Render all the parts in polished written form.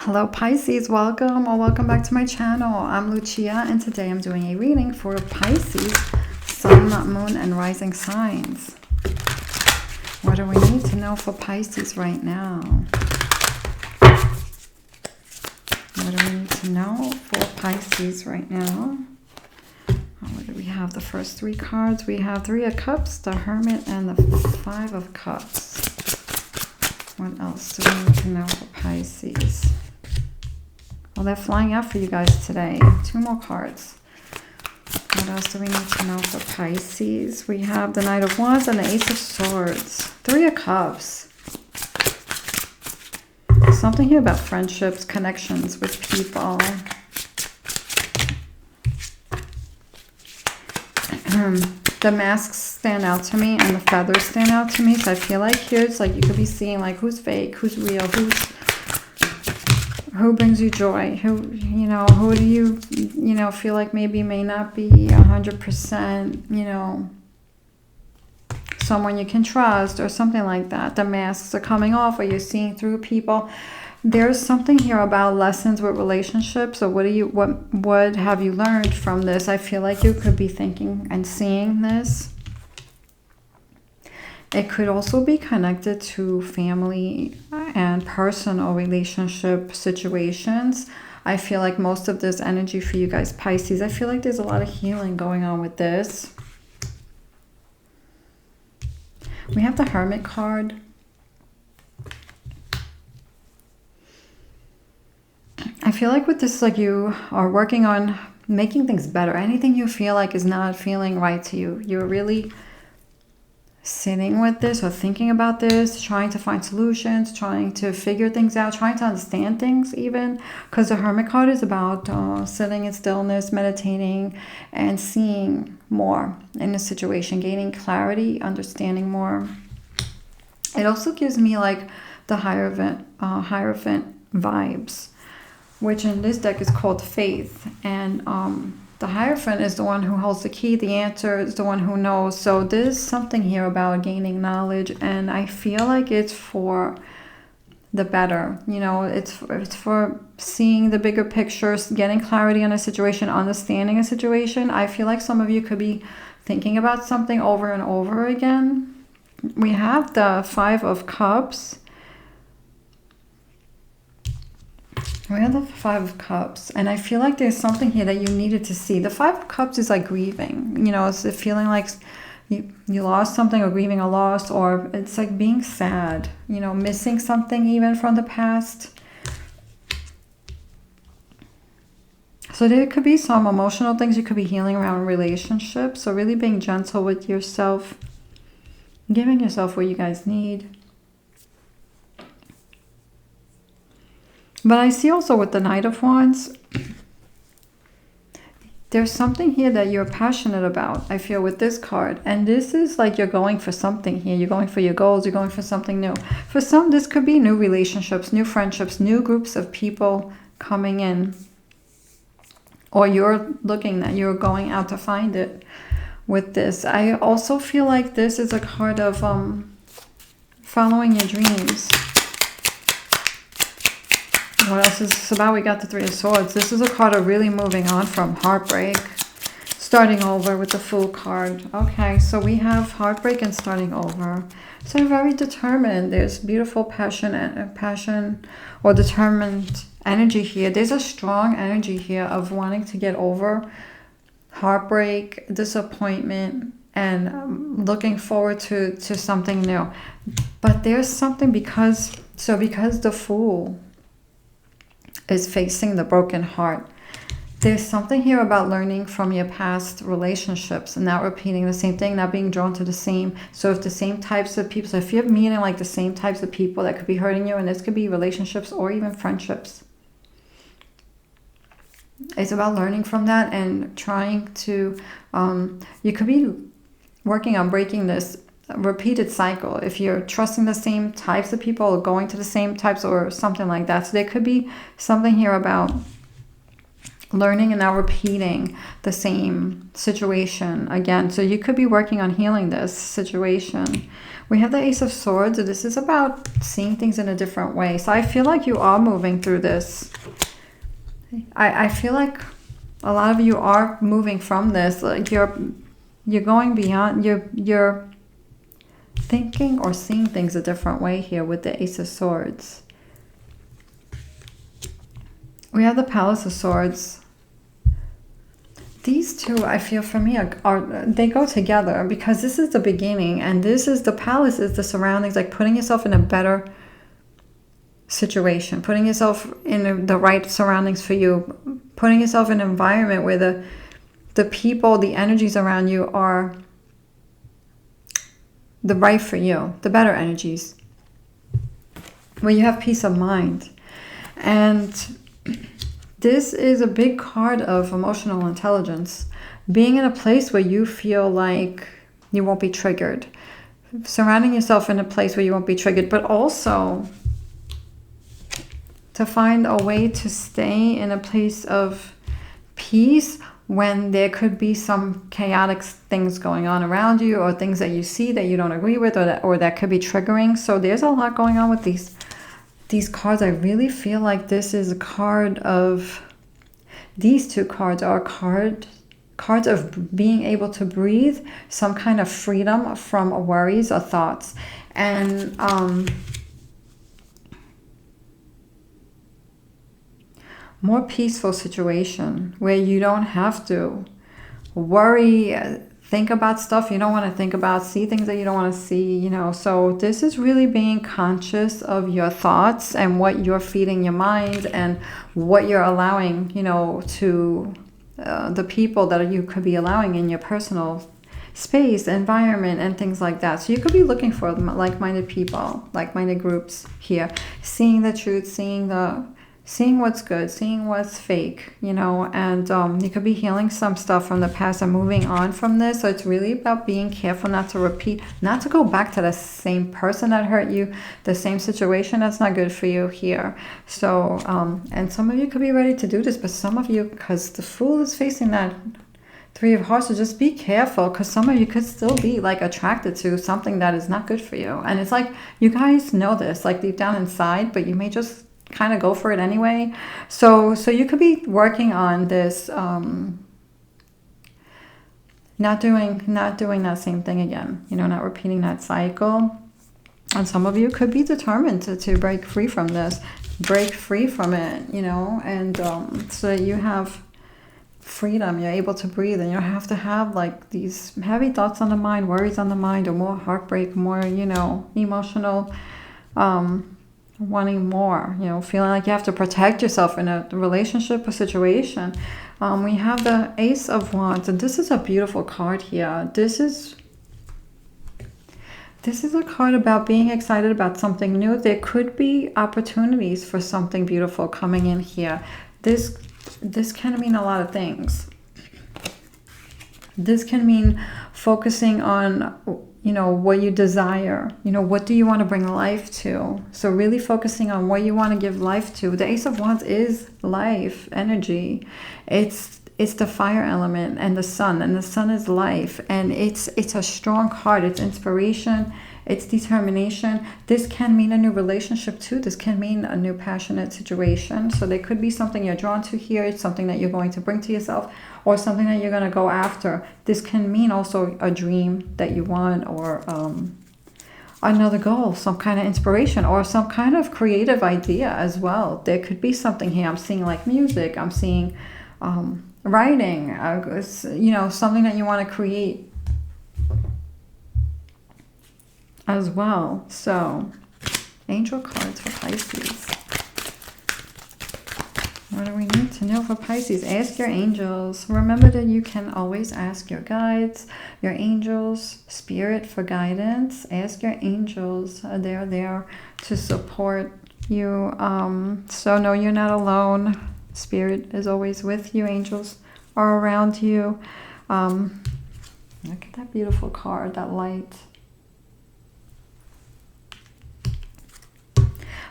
Hello Pisces, welcome or welcome back to my channel. I'm Lucia and today I'm doing a reading for Pisces, Sun, Moon, and Rising signs. What do we need to know for Pisces right now? What do we need to know for Pisces right now? What do we have? The first three cards. We have Three of Cups, the Hermit, and the Five of Cups. What else do we need to know for Pisces? Well, they're flying out for you guys today. Two more cards. What else do we need to know for Pisces? We have the Knight of Wands and the Ace of Swords. Three of Cups. Something here about friendships, connections with people. The masks stand out to me and the feathers stand out to me. So I feel like here it's like you could be seeing like who's fake, who's real, who brings you joy, who do you feel like maybe may not be 100%, someone you can trust or something like that. The masks are coming off or you're seeing through people. There's something here about lessons with relationships. So what have you learned from this? I feel like you could be thinking and seeing this. It could also be connected to family and personal relationship situations. I feel like most of this energy for you guys, Pisces, I feel like there's a lot of healing going on with this. We have the Hermit card. I feel like with this, like you are working on making things better. Anything you feel like is not feeling right to you, you're really sitting with this or thinking about this, trying to find solutions, trying to figure things out, trying to understand things even, because the Hermit card is about sitting in stillness, meditating, and seeing more in a situation, gaining clarity, understanding more. It also gives me like the Hierophant vibes, which in this deck is called Faith, and the Hierophant is the one who holds the key. The answer is the one who knows. So there's something here about gaining knowledge, and I feel like it's for the better. It's for seeing the bigger pictures, getting clarity on a situation, understanding a situation. I feel like some of you could be thinking about something over and over again. We have the Five of Cups. We have the Five of Cups, and I feel like there's something here that you needed to see. The Five of Cups is like grieving. It's a feeling like you lost something or grieving a loss, or it's like being sad, missing something even from the past. So there could be some emotional things you could be healing around relationships. So really being gentle with yourself, giving yourself what you guys need. But I see also with the Knight of Wands, there's something here that you're passionate about, I feel, with this card. And this is like you're going for something here. You're going for your goals. You're going for something new. For some, this could be new relationships, new friendships, new groups of people coming in. Or you're looking that you're going out to find it with this. I also feel like this is a card of following your dreams. What else is this about? We got the Three of Swords. This is a card of really moving on from heartbreak. Starting over with the Fool card. Okay, so we have heartbreak and starting over. So very determined. There's beautiful passion or determined energy here. There's a strong energy here of wanting to get over heartbreak, disappointment, and looking forward to something new. But there's something because the Fool is facing the broken heart. There's something here about learning from your past relationships and not repeating the same thing, not being drawn to the same. So if the same types of people, so if you're meeting like the same types of people that could be hurting you, and this could be relationships or even friendships, it's about learning from that and trying to, you could be working on breaking this repeated cycle. If you're trusting the same types of people or going to the same types or something like that. So there could be something here about learning and not repeating the same situation again. So you could be working on healing this situation. We have the Ace of Swords. This is about seeing things in a different way. So I feel like you are moving through this. I feel like a lot of you are moving from this. Like you're going beyond. You're thinking or seeing things a different way here with the Ace of Swords. We have the Palace of Swords. These two, I feel for me, they go together, because this is the beginning and this is the palace, is the surroundings, like putting yourself in a better situation, putting yourself in the right surroundings for you, putting yourself in an environment where the people, the energies around you are the right for you, the better energies, where you have peace of mind. And this is a big card of emotional intelligence. Being in a place where you feel like you won't be triggered. Surrounding yourself in a place where you won't be triggered, but also to find a way to stay in a place of peace when there could be some chaotic things going on around you, or things that you see that you don't agree with, or that could be triggering. So there's a lot going on with these cards. I really feel like this is a card of, these two cards are cards of being able to breathe, some kind of freedom from worries or thoughts, and more peaceful situation where you don't have to worry, think about stuff you don't want to think about, see things that you don't want to see, you know. So this is really being conscious of your thoughts and what you're feeding your mind and what you're allowing, you know, to the people that you could be allowing in your personal space, environment, and things like that. So you could be looking for like-minded people, like-minded groups here, seeing the truth, seeing what's good, seeing what's fake, you know, and you could be healing some stuff from the past and moving on from this. So it's really about being careful not to repeat, not to go back to the same person that hurt you, the same situation that's not good for you here. So, and some of you could be ready to do this, but some of you, because the Fool is facing that Three of Hearts, so just be careful, because some of you could still be like attracted to something that is not good for you. And it's like, you guys know this, like deep down inside, but you may just kind of go for it anyway. So you could be working on this, not doing that same thing again, you know, not repeating that cycle. And some of you could be determined to break free from this, break free from it, you know, and so that you have freedom, you're able to breathe, and you don't have to have like these heavy thoughts on the mind, worries on the mind, or more heartbreak, more, you know, emotional, wanting more, you know, feeling like you have to protect yourself in a relationship or situation. We have the Ace of Wands, and this is a beautiful card here. This is a card about being excited about something new. There could be opportunities for something beautiful coming in here. This can mean a lot of things. This can mean focusing on, you know, what you desire. You know, what do you want to bring life to? So really focusing on what you want to give life to. The Ace of Wands is life, energy. It's the fire element and the sun is life. And it's a strong card. It's inspiration. It's determination. This can mean a new relationship too. This can mean a new passionate situation. So there could be something you're drawn to here. It's something that you're going to bring to yourself, or something that you're going to go after. This can mean also a dream that you want, or another goal, some kind of inspiration, or some kind of creative idea as well. There could be something here. I'm seeing like music. I'm seeing writing, you know, something that you want to create as well. So, angel cards for Pisces. What do we need to know for Pisces? Ask your angels. Remember that you can always ask your guides, your angels, spirit for guidance. Ask your angels. They're there to support you. So know you're not alone. Spirit is always with you. Angels are around you. Look at that beautiful card, that light.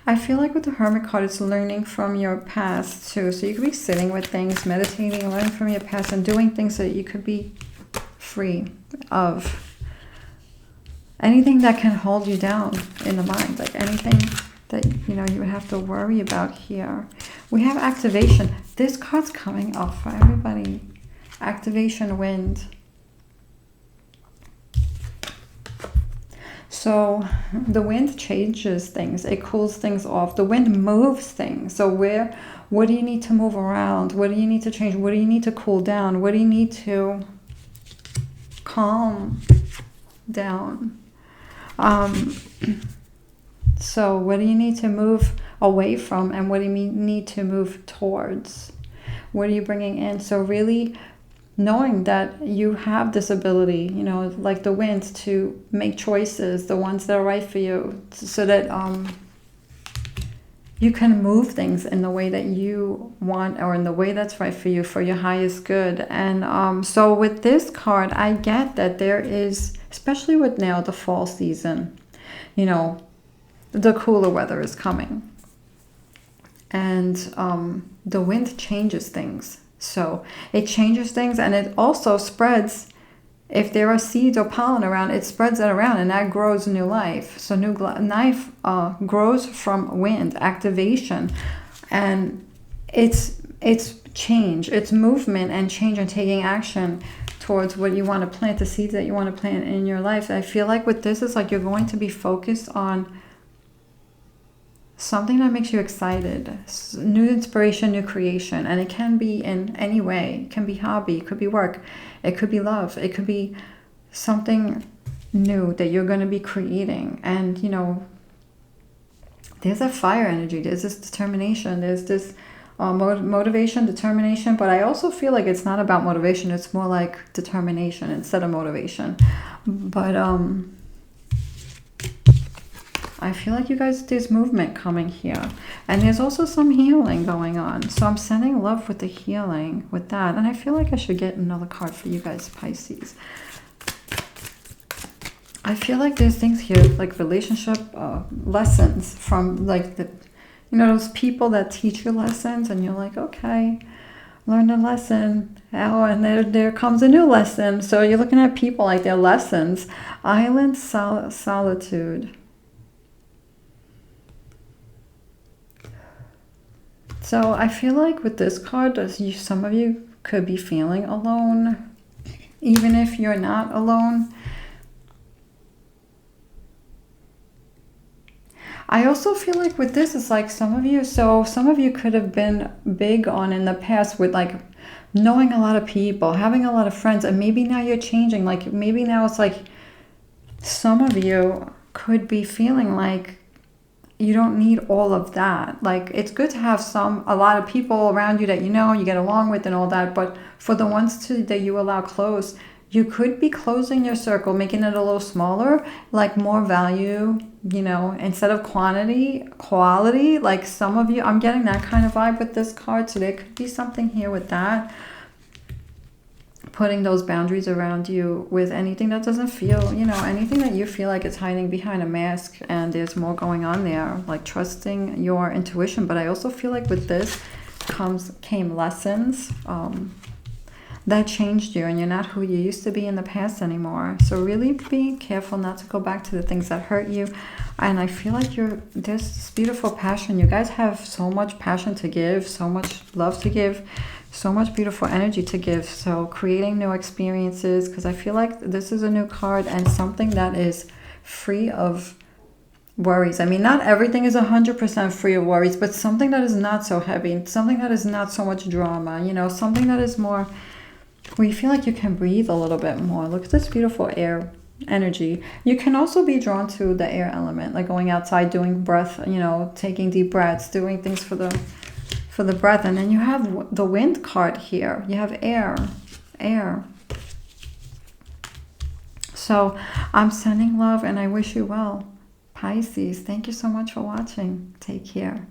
I feel like with the Hermit card, it's learning from your past too. So you could be sitting with things, meditating, learning from your past, and doing things that you could be free of. anything that can hold you down in the mind, like anything that, you know, you would have to worry about here. We have activation. This card's coming up for everybody. Activation, wind. So the wind changes things. It cools things off. The wind moves things. So what do you need to move around? What do you need to change? What do you need to cool down? What do you need to calm down? So what do you need to move away from, and what do you need to move towards? What are you bringing in? So really knowing that you have this ability, you know, like the wind, to make choices, the ones that are right for you, so that you can move things in the way that you want, or in the way that's right for you, for your highest good. And so with this card, I get that there is, especially with now the fall season, you know, the cooler weather is coming. And the wind changes things. So it changes things, and it also spreads. If there are seeds or pollen around, it spreads it around, and that grows new life. So new life grows from wind, activation. And it's change, it's movement and change, and taking action towards what you want to plant, the seeds that you want to plant in your life. I feel like with this, it's like you're going to be focused on something that makes you excited, new inspiration, new creation. And it can be in any way. It can be hobby, it could be work, it could be love, it could be something new that you're going to be creating. And you know, there's a fire energy, there's this determination, there's this motivation, determination. But I also feel like it's not about motivation, it's more like determination instead of motivation. But I feel like you guys, there's movement coming here. And there's also some healing going on. So I'm sending love with the healing with that. And I feel like I should get another card for you guys, Pisces. I feel like there's things here, like relationship lessons from like the, you know, those people that teach you lessons, and you're like, okay, learn a lesson. Oh, and there comes a new lesson. So you're looking at people like their lessons. Island solitude. So I feel like with this card, some of you could be feeling alone, even if you're not alone. I also feel like with this, it's like some of you could have been big on in the past with like knowing a lot of people, having a lot of friends, and maybe now you're changing. Like maybe now it's like some of you could be feeling like you don't need all of that. Like it's good to have a lot of people around you that you know, you get along with and all that. But for the ones that you allow close, you could be closing your circle, making it a little smaller, like more value, you know, instead of quantity, quality. Like some of you, I'm getting that kind of vibe with this card. So there could be something here with that. Putting those boundaries around you with anything that doesn't feel, you know, anything that you feel like it's hiding behind a mask and there's more going on there, like trusting your intuition. But I also feel like with this came lessons that changed you, and you're not who you used to be in the past anymore. So really be careful not to go back to the things that hurt you. And I feel like there's this beautiful passion. You guys have so much passion to give, so much love to give, so much beautiful energy to give. So creating new experiences, because I feel like this is a new card and something that is free of worries. I mean, not everything is 100% free of worries, but something that is not so heavy, something that is not so much drama, you know, something that is more where you feel like you can breathe a little bit more. Look at this beautiful air energy. You can also be drawn to the air element, like going outside, doing breath, you know, taking deep breaths, doing things for the breath. And then you have the wind card here. You have air. So I'm sending love and I wish you well, Pisces. Thank you so much for watching. Take care.